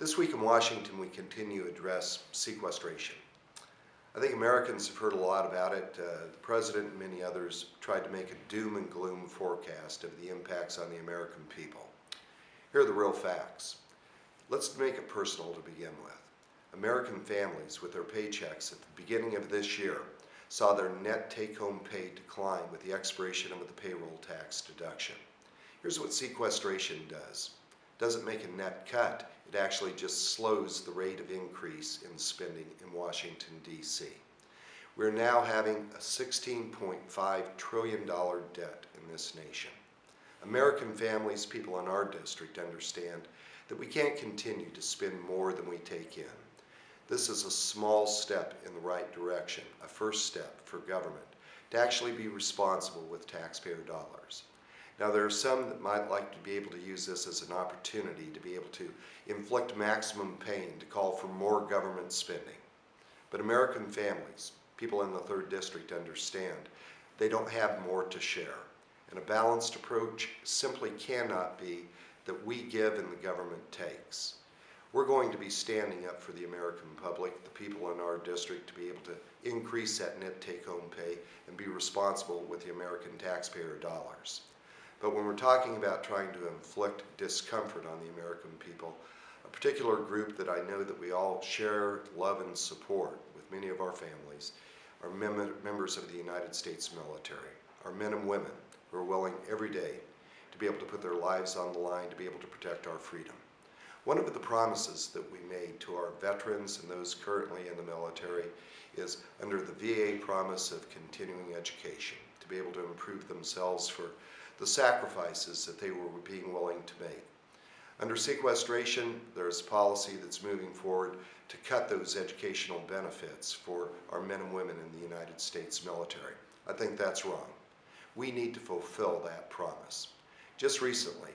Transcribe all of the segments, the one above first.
This week in Washington, we continue to address sequestration. I think Americans have heard a lot about it. The President and many others tried to make a doom and gloom forecast of the impacts on the American people. Here are the real facts. Let's make it personal to begin with. American families with their paychecks at the beginning of this year saw their net take-home pay decline with the expiration of the payroll tax deduction. Here's what sequestration does. It doesn't make a net cut. It actually just slows the rate of increase in spending in Washington, D.C. We're now having a $16.5 trillion debt in this nation. American families, people in our district, understand that we can't continue to spend more than we take in. This is a small step in the right direction, a first step for government to actually be responsible with taxpayer dollars. Now, there are some that might like to be able to use this as an opportunity to be able to inflict maximum pain, to call for more government spending. But American families, people in the 3rd District, understand they don't have more to share. And a balanced approach simply cannot be that we give and the government takes. We're going to be standing up for the American public, the people in our district, to be able to increase that net take-home pay and be responsible with the American taxpayer dollars. But when we're talking about trying to inflict discomfort on the American people, a particular group that I know that we all share, love, and support with many of our families are members of the United States military, our men and women who are willing every day to be able to put their lives on the line to be able to protect our freedom. One of the promises that we made to our veterans and those currently in the military is under the VA promise of continuing education, to be able to improve themselves for the sacrifices that they were being willing to make. Under sequestration, there's a policy that's moving forward to cut those educational benefits for our men and women in the United States military. I think that's wrong. We need to fulfill that promise. Just recently,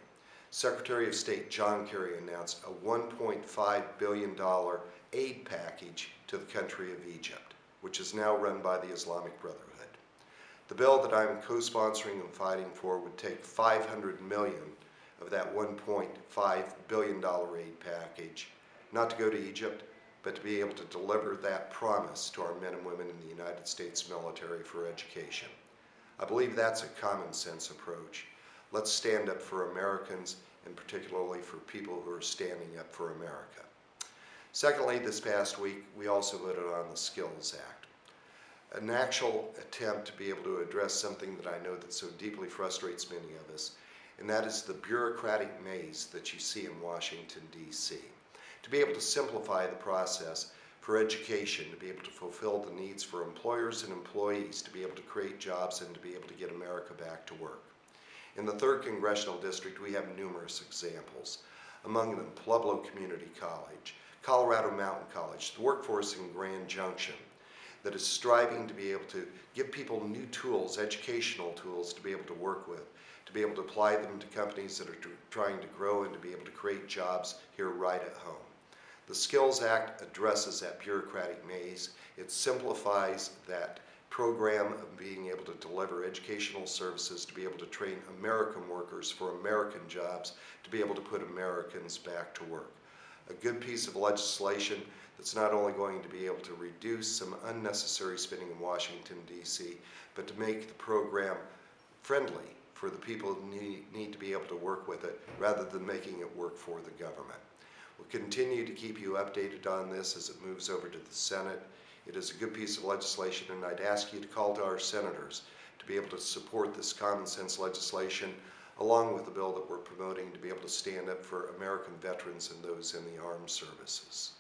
Secretary of State John Kerry announced a $1.5 billion aid package to the country of Egypt, which is now run by the Islamic Brotherhood. The bill that I'm co-sponsoring and fighting for would take $500 million of that $1.5 billion aid package, not to go to Egypt, but to be able to deliver that promise to our men and women in the United States military for education. I believe that's a common sense approach. Let's stand up for Americans, and particularly for people who are standing up for America. Secondly, this past week, we also voted on the Skills Act, an actual attempt to be able to address something that I know that so deeply frustrates many of us, and that is the bureaucratic maze that you see in Washington, D.C. To be able to simplify the process for education, to be able to fulfill the needs for employers and employees, to be able to create jobs and to be able to get America back to work. In the 3rd Congressional District, we have numerous examples. Among them, Pueblo Community College, Colorado Mountain College, the workforce in Grand Junction, that is striving to be able to give people new tools, educational tools to be able to work with, to be able to apply them to companies that are trying to grow and to be able to create jobs here right at home. The Skills Act addresses that bureaucratic maze. It simplifies that program of being able to deliver educational services, to be able to train American workers for American jobs, to be able to put Americans back to work. A good piece of legislation that's not only going to be able to reduce some unnecessary spending in Washington, D.C., but to make the program friendly for the people who need to be able to work with it rather than making it work for the government. We'll continue to keep you updated on this as it moves over to the Senate. It is a good piece of legislation, and I'd ask you to call to our senators to be able to support this common sense legislation, along with the bill that we're promoting to be able to stand up for American veterans and those in the armed services.